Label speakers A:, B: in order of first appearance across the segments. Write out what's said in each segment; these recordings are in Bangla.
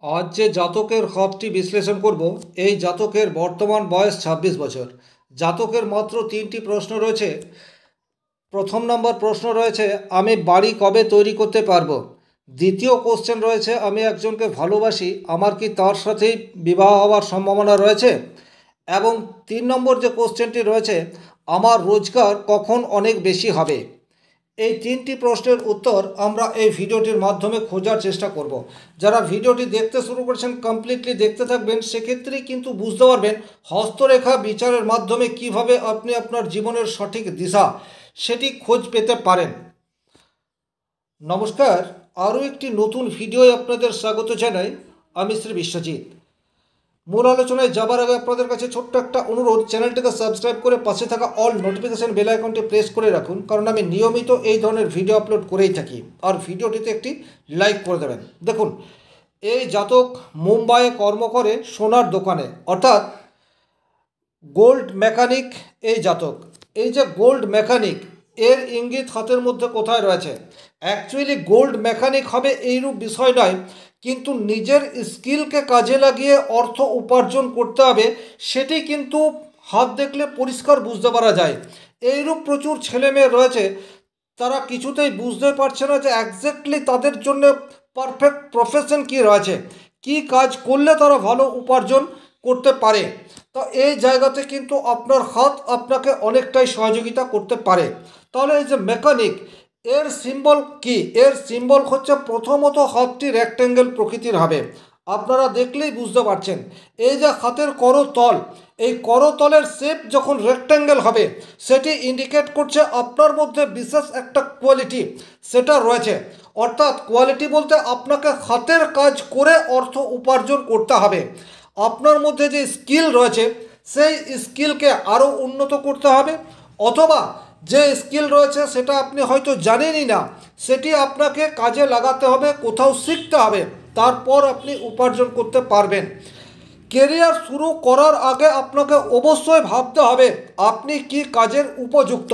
A: আজ যে জাতকের খাতটি বিশ্লেষণ করব, এই জাতকের বর্তমান বয়স ২৬ বছর। জাতকের মাত্র ৩টি প্রশ্ন রয়েছে। প্রথম নম্বর প্রশ্ন রয়েছে, আমি বাড়ি কবে তৈরি করতে পারবো। দ্বিতীয় কোশ্চেন রয়েছে, আমি একজনকে ভালোবাসি, আমার কি তার সাথেই বিবাহ হওয়ার সম্ভাবনা রয়েছে। এবং ৩ নম্বর যে কোশ্চেনটি রয়েছে, আমার রোজগার কখন অনেক বেশি হবে। এই ৩টি প্রশ্নের উত্তর আমরা এই ভিডিওটির মাধ্যমে খোঁজার চেষ্টা করব। যারা ভিডিওটি দেখতে শুরু করেছেন কমপ্লিটলি দেখতে থাকবেন, সেক্ষেত্রেই কিন্তু বুঝতে পারবেন হস্তরেখা বিচারের মাধ্যমে কিভাবে আপনি আপনার জীবনের সঠিক দিশা সেটি খোঁজ পেতে পারেন। নমস্কার, আরও একটি নতুন ভিডিওয় আপনাদের স্বাগত জানাই। আমি শ্রী বিশ্বজিৎ। মূল আলোচনায় যাবার আগে আপনাদের কাছে ছোট্ট একটা অনুরোধ, চ্যানেলটিকে সাবস্ক্রাইব করে পাশে থাকা অল নোটিফিকেশন বেল আইকনটি প্রেস করে রাখুন, কারণ আমি নিয়মিত এই ধরনের ভিডিও আপলোড করেই থাকি। আর ভিডিওটিতে একটি লাইক করে দেবেন। দেখুন, এই জাতক মুম্বাইয়ে কর্ম করে সোনার দোকানে, অর্থাৎ গোল্ড মেকানিক। এই জাতক, এই যে গোল্ড মেকানিক, এর ইঙ্গিত হাতের মধ্যে কোথায় রয়েছে। অ্যাকচুয়ালি গোল্ড মেকানিক হবে এইরূপ বিষয় নয়, কিন্তু নিজের স্কিলকে কাজে লাগিয়ে অর্থ উপার্জন করতে হবে, সেটি কিন্তু হাত দেখলে পরিষ্কার বুঝতে পারা যায়। এইরূপ প্রচুর ছেলে মেয়ে রয়েছে, তারা কিছুতেই বুঝতে পারছে না যে একজ্যাক্টলি তাদের জন্য পারফেক্ট প্রফেশন কী রয়েছে, কী কাজ করলে তারা ভালো উপার্জন করতে পারে। তো এই জায়গাতে কিন্তু আপনার হাত আপনাকে অনেকটাই সহযোগিতা করতে পারে। তাহলে এই যে মেকানিক, এর সিম্বল কি। এর সিম্বল হচ্ছে, প্রথমত হাতটি রেক্ট্যাঙ্গেল প্রকৃতির হবে। আপনারা দেখলেই বুঝতে পারছেন, এই যে হাতের করতল, এই করতলের শেপ যখন রেক্ট্যাঙ্গেল হবে, সেটি ইন্ডিকেট করছে আপনার মধ্যে বিশেষ একটা কোয়ালিটি সেটা রয়েছে। অর্থাৎ কোয়ালিটি বলতে আপনাকে হাতের কাজ করে অর্থ উপার্জন করতে হবে। আপনার মধ্যে যে স্কিল রয়েছে, সেই স্কিলকে আরও উন্নত করতে হবে, অথবা যে স্কিল রয়েছে সেটা আপনি হয়তো জানেনই না, সেটি আপনাকে কাজে লাগাতে হবে, কোথাও শিখতে হবে, তারপর আপনি উপার্জন করতে পারবেন। কেরিয়ার শুরু করার আগে আপনাকে অবশ্যই ভাবতে হবে আপনি কি কাজের উপযুক্ত।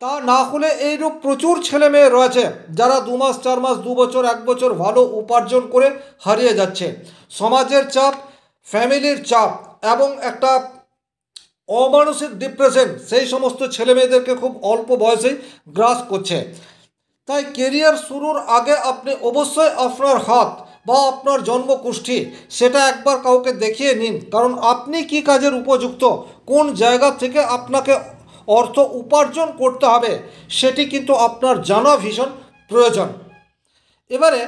A: তা না হলে এইরূপ প্রচুর ছেলে মেয়ে রয়েছে যারা 2 মাস 4 মাস 2 বছর 1 বছর ভালো উপার্জন করে হারিয়ে যাচ্ছে। সমাজের চাপ, ফ্যামিলির চাপ এবং একটা অমানসিক ডিপ্রেশন সেই সমস্ত ছেলে মেয়েদেরকে খুব অল্প বয়সেই গ্রাস করছে। তাই কেরিয়ার শুরুর আগে আপনি অবশ্যই আপনার হাত বা আপনার জন্মকুষ্ঠি সেটা একবার কাউকে দেখিয়ে নিন, কারণ আপনি কি কাজের উপযুক্ত, কোন জায়গা থেকে আপনাকে অর্থ উপার্জন করতে হবে, সেটি কিন্তু আপনার জানা ভীষণ প্রয়োজন। এবারে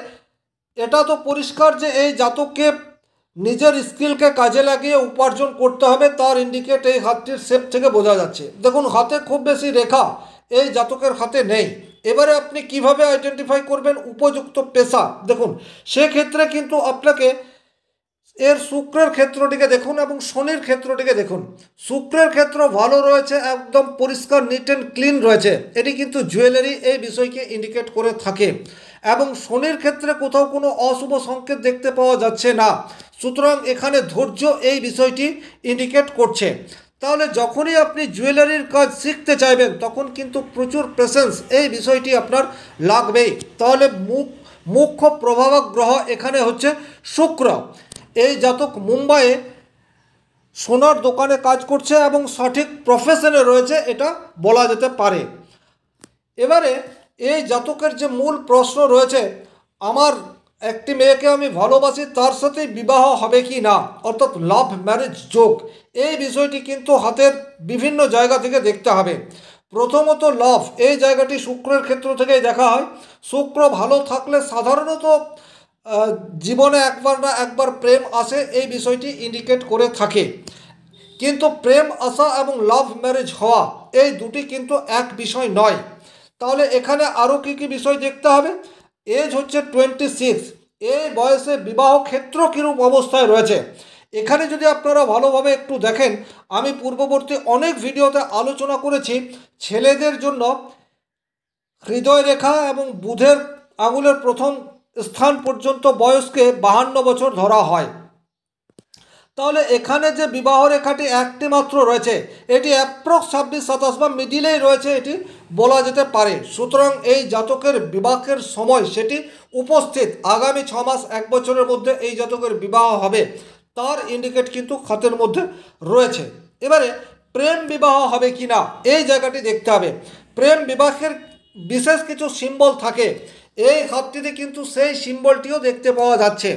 A: এটা তো পরিষ্কার যে এই জাতককে নিজের স্কিলকে কাজে লাগিয়ে উপার্জন করতে হবে, তার ইন্ডিকেট এই হাতটির শেপ থেকে বোঝা যাচ্ছে। দেখুন, হাতে খুব বেশি রেখা এই জাতকের হাতে নেই। এবারে আপনি কিভাবে আইডেন্টিফাই করবেন উপযুক্ত পেশা। দেখুন, সেক্ষেত্রে কিন্তু আপনাকে এর শুক্রের ক্ষেত্রটিকে দেখুন এবং শনির ক্ষেত্রটিকে দেখুন। শুক্রের ক্ষেত্র ভালো রয়েছে, একদম পরিষ্কার নিট অ্যান্ড ক্লিন রয়েছে, এটি কিন্তু জুয়েলারি এই বিষয়কে ইন্ডিকেট করে থাকে। এবং শনির ক্ষেত্রে কোথাও কোনো অশুভ সংকেত দেখতে পাওয়া যাচ্ছে না, সুতরাং এখানে ধৈর্য এই বিষয়টি ইন্ডিকেট করছে। তাহলে যখনই আপনি জুয়েলারির কাজ শিখতে চাইবেন, তখন কিন্তু প্রচুর পেশেন্স এই বিষয়টি আপনার লাগবেই। তাহলে মুখ্য প্রভাবক গ্রহ এখানে হচ্ছে শুক্র। এই জাতক মুম্বাইয়ে সোনার দোকানে কাজ করছে এবং সঠিক প্রফেশনে রয়েছে, এটা বলা যেতে পারে। এবারে এই জাতকের যে মূল প্রশ্ন রয়েছে, আমার একটি মেয়েকে আমি ভালোবাসি, তার সাথে বিবাহ হবে কি না, অর্থাৎ লাভ ম্যারেজ যোগ, এই বিষয়টি কিন্তু হাতের বিভিন্ন জায়গা থেকে দেখতে হবে। প্রথমত লাভ, এই জায়গাটি শুক্রের ক্ষেত্র থেকেই দেখা হয়। শুক্র ভালো থাকলে সাধারণত জীবনে একবার না একবার প্রেম আসে, এই বিষয়টি ইন্ডিকেট করে থাকে। কিন্তু প্রেম আসা এবং লাভ ম্যারেজ হওয়া এই দুটি কিন্তু এক বিষয় নয়। তাহলে এখানে আরও কী কী বিষয় দেখতে হবে। এজ হচ্ছে 26, এই বয়সে বিবাহ ক্ষেত্র কীরূপ অবস্থায় রয়েছে। এখানে যদি আপনারা ভালোভাবে একটু দেখেন, আমি পূর্ববর্তী অনেক ভিডিওতে আলোচনা করেছি, ছেলেদের জন্য হৃদয় রেখা এবং বুধের আঙুলের প্রথম স্থান পর্যন্ত বয়সকে 52 বছর ধরা হয়। তাহলে এখানে যে বিবাহ রেখাটি একটি মাত্র রয়েছে, এটি অ্যাপ্রক্স 26-27 বা মিডিলেই রয়েছে এটি বলা যেতে পারে। সুতরাং এই জাতকের বিবাহের সময় সেটি উপস্থিত, আগামী 6 মাস 1 বছরের মধ্যে এই জাতকের বিবাহ হবে তার ইন্ডিকেট কিন্তু খাতের মধ্যে রয়েছে। এবারে প্রেম বিবাহ হবে কি না এই জায়গাটি দেখতে হবে। প্রেম বিবাহের বিশেষ কিছু সিম্বল থাকে, এই খাতটিতে কিন্তু সেই সিম্বলটিও দেখতে পাওয়া যাচ্ছে।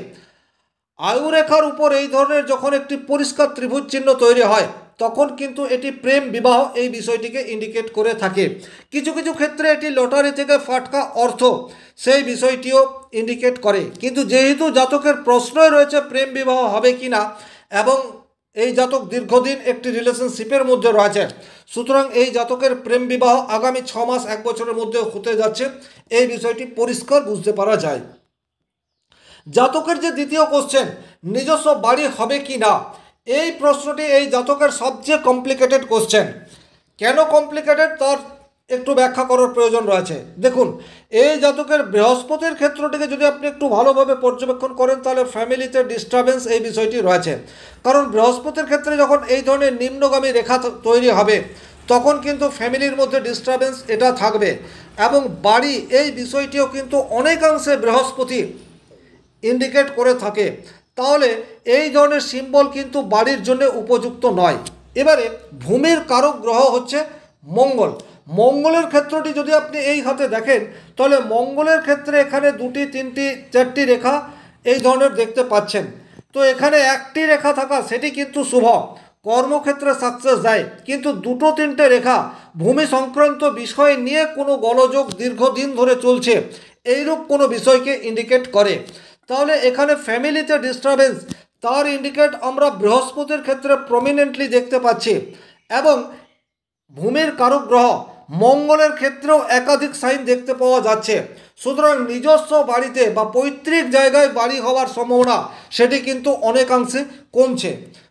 A: আয়ুরেখার উপর এই ধরনের যখন একটি পরিষ্কার ত্রিভুজ চিহ্ন তৈরি হয় তখন কিন্তু এটি প্রেম বিবাহ এই বিষয়টিকে ইন্ডিকেট করে থাকে। কিছু কিছু ক্ষেত্রে এটি লটারি থেকে ফাটকা অর্থ সেই বিষয়টিও ইন্ডিকেট করে। কিন্তু যেহেতু জাতকের প্রশ্নই রয়েছে প্রেম বিবাহ হবে কি না এবং এই জাতক দীর্ঘদিন একটি রিলেশনশিপের মধ্যে রয়েছে, সুতরাং এই জাতকের প্রেম বিবাহ আগামী 6 মাস 1 বছরের মধ্যে হতে যাচ্ছে, এই বিষয়টি পরিষ্কার বুঝতে পারা যায়। জাতকের যে দ্বিতীয় কোশ্চেন, নিজস্ব বাড়ি হবে কি না, এই প্রশ্নটি এই জাতকের সবচেয়ে কমপ্লিকেটেড কোশ্চেন। কেন কমপ্লিকেটেড তার একটু ব্যাখ্যা করার প্রয়োজন রয়েছে। দেখুন, এই জাতকের বৃহস্পতির ক্ষেত্রটিকে যদি আপনি একটু ভালোভাবে পর্যবেক্ষণ করেন তাহলে ফ্যামিলিতে ডিস্টারবেন্স এই বিষয়টি রয়েছে। কারণ বৃহস্পতির ক্ষেত্রে যখন এই ধরনের নিম্নগামী রেখা তৈরি হবে তখন কিন্তু ফ্যামিলির মধ্যে ডিস্টারবেন্স এটা থাকবে, এবং বাড়ি এই বিষয়টিও কিন্তু অনেকাংশে বৃহস্পতি ইন্ডিকেট করে থাকে। তাহলে এই ধরনের সিম্বল কিন্তু বাড়ির জন্য উপযুক্ত নয়। এবারে ভূমির কারক গ্রহ হচ্ছে মঙ্গল। মঙ্গলের ক্ষেত্রটি যদি আপনি এই হাতে দেখেন তাহলে মঙ্গলের ক্ষেত্রে এখানে 2টি 3টি 4টি রেখা এই ধরনের দেখতে পাচ্ছেন। তো এখানে একটি রেখা থাকা সেটি কিন্তু শুভ, কর্মক্ষেত্রে সাকসেস দেয়, কিন্তু 2-3টে রেখা ভূমি সংক্রান্ত বিষয় নিয়ে কোনো গোলযোগ দীর্ঘদিন ধরে চলছে এইরূপ কোনো বিষয়কে ইন্ডিকেট করে। তাহলে এখানে ফ্যামিলিতে ডিস্টারবেন্স তার ইন্ডিকেট আমরা বৃহস্পতির ক্ষেত্রে প্রমিনেন্টলি দেখতে পাচ্ছি, এবং ভূমির কারক গ্রহ মঙ্গলের ক্ষেত্রেও একাধিক সাইন দেখতে পাওয়া যাচ্ছে। সুতরাং নিজস্ব বাড়িতে বা পৈতৃক জায়গায় বাড়ি হওয়ার সম্ভাবনা সেটি কিন্তু অনেকাংশে কমছে।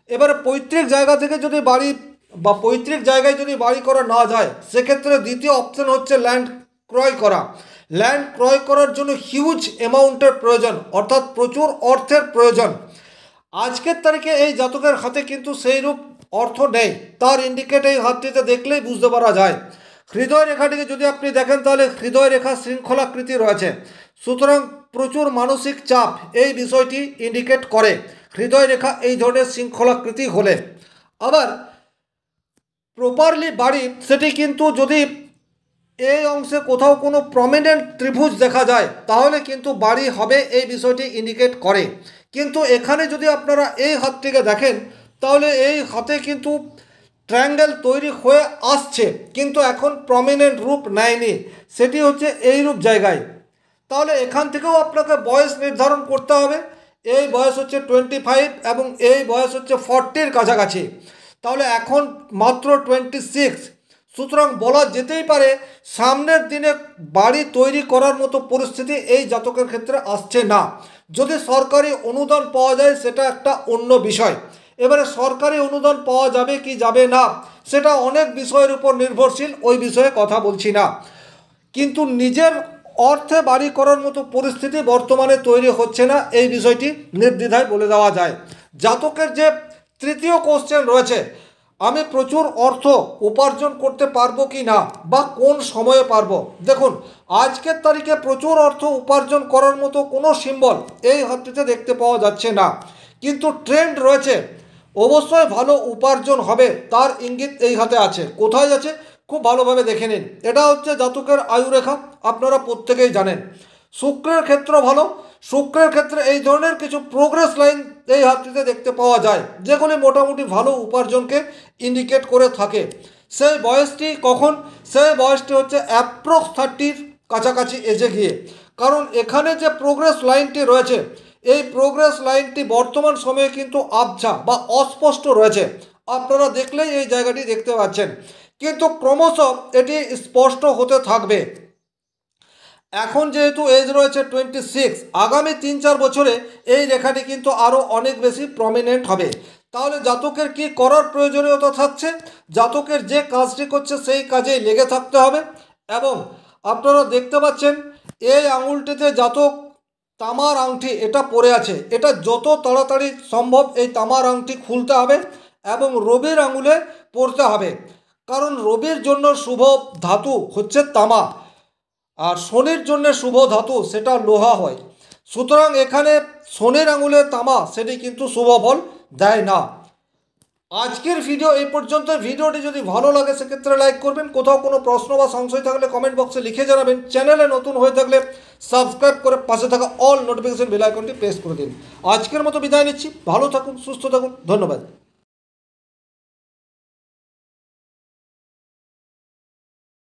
A: এবারে পৈতৃক জায়গা থেকে যদি বাড়ি বা পৈতৃক জায়গায় যদি বাড়ি করা না যায় সেক্ষেত্রে দ্বিতীয় অপশন হচ্ছে ল্যান্ড ক্রয় করা। ল্যান্ড ক্রয় করার জন্য হিউজ অ্যামাউন্টের প্রয়োজন, অর্থাৎ প্রচুর অর্থের প্রয়োজন। আজকের তারিখে এই জাতকের হাতে কিন্তু সেইরূপ অর্থ নেই, তার ইন্ডিকেট এই হাতটিতে দেখলেই বুঝতে পারা যায়। হৃদয় রেখাটিকে যদি আপনি দেখেন তাহলে হৃদয় রেখা শৃঙ্খলাকৃতি রয়েছে, সুতরাং প্রচুর মানসিক চাপ এই বিষয়টি ইন্ডিকেট করে হৃদয় রেখা এই ধরনের শৃঙ্খলাকৃতি হলে। আবার প্রপারলি বাড়ি সেটি কিন্তু যদি এই অংশে কোথাও কোনো প্রমিনেন্ট ত্রিভুজ দেখা যায় তাহলে কিন্তু বাড়ি হবে এই বিষয়টি ইন্ডিকেট করে। কিন্তু এখানে যদি আপনারা এই হাতটিকে দেখেন তাহলে এই হাতে কিন্তু ট্রায়াঙ্গেল তৈরি হয়ে আসছে কিন্তু এখন প্রমিনেন্ট রূপ নেয়নি, সেটি হচ্ছে এই রূপ জায়গায়। তাহলে এখান থেকেও আপনাকে বয়স নির্ধারণ করতে হবে। এই বয়স হচ্ছে 25 এবং এই বয়স হচ্ছে 40-র কাছাকাছি, তাহলে এখন মাত্র 26। সুতরাং বলা যেতেই পারে সামনের দিনে বাড়ি তৈরি করার মতো পরিস্থিতি এই জাতকের ক্ষেত্রে আসছে না। যদি সরকারি অনুদান পাওয়া যায় সেটা একটা অন্য বিষয়। এবারে সরকারি অনুদান পাওয়া যাবে কি যাবে না সেটা অনেক বিষয়ের উপর নির্ভরশীল, ওই বিষয়ে কথা বলছি না। কিন্তু নিজের অর্থে বাড়ি করার মতো পরিস্থিতি বর্তমানে তৈরি হচ্ছে না, এই বিষয়টি নির্দ্বিধায় বলে দেওয়া যায়। জাতকের যে তৃতীয় কোশ্চেন রয়েছে, আমি প্রচুর অর্থ উপার্জন করতে পারবো কি না বা কোন সময়ে পারবো। দেখুন, আজকের তারিখে প্রচুর অর্থ উপার্জন করার মতো কোনো সিম্বল এই হাতটিতে দেখতে পাওয়া যাচ্ছে না, কিন্তু ট্রেন্ড রয়েছে, অবশ্যই ভালো উপার্জন হবে তার ইঙ্গিত এই হাতে আছে। কোথায় আছে খুব ভালোভাবে দেখে নিন। এটা হচ্ছে জাতকের আয়ুরেখা, আপনারা প্রত্যেকেই জানেন। শুক্রের ক্ষেত্র ভালো, শুক্রের ক্ষেত্রে এই ধরনের কিছু প্রোগ্রেস লাইন এই হাতটিতে দেখতে পাওয়া যায় যেগুলি মোটামুটি ভালো উপার্জনকে ইন্ডিকেট করে থাকে। সেই বয়সটি কখন? সেই বয়সটি হচ্ছে অ্যাপ্রক্স 30-র কাছাকাছি এসে গিয়ে, কারণ এখানে যে প্রোগ্রেস লাইনটি রয়েছে এই প্রোগ্রেস লাইনটি বর্তমান সময়ে কিন্তু আবছা বা অস্পষ্ট রয়েছে, আপনারা দেখলেই এই জায়গাটি দেখতে পাচ্ছেন, কিন্তু ক্রমশ এটি স্পষ্ট হতে থাকবে। এখন যেহেতু এজ রয়েছে 26, আগামী 3-4 বছরে এই রেখাটি কিন্তু আরও অনেক বেশি প্রমিনেন্ট হবে। তাহলে জাতকের কি করার প্রয়োজনীয়তা থাকছে? জাতকের যে কাজটি করছে সেই কাজেই লেগে থাকতে হবে। এবং আপনারা দেখতে পাচ্ছেন এই আঙুলটিতে জাতক তামার আংটি এটা পরে আছে, এটা যত তাড়াতাড়ি সম্ভব এই তামার আংটি খুলতে হবে এবং রবির আঙুলে পরতে হবে, কারণ রবির জন্য শুভ ধাতু হচ্ছে তামা আর শনির জন্য শুভ ধাতু সেটা লোহা হয়। সুতরাং এখানে শনির আঙুলে তামা সেটি কিন্তু শুভ ফল দেয় না। আজকের ভিডিও এই পর্যন্ত। ভিডিওটি যদি ভালো লাগে সেক্ষেত্রে লাইক করবেন, কোথাও কোনো প্রশ্ন বা সংশয় থাকলে কমেন্ট বক্সে লিখে জানাবেন, চ্যানেলে নতুন হয়ে থাকলে সাবস্ক্রাইব করে পাশে থাকা অল নোটিফিকেশন বেল আইকনটি প্রেস করে দিন। আজকের মতো বিদায় নিচ্ছি, ভালো থাকুন, সুস্থ থাকুন, ধন্যবাদ।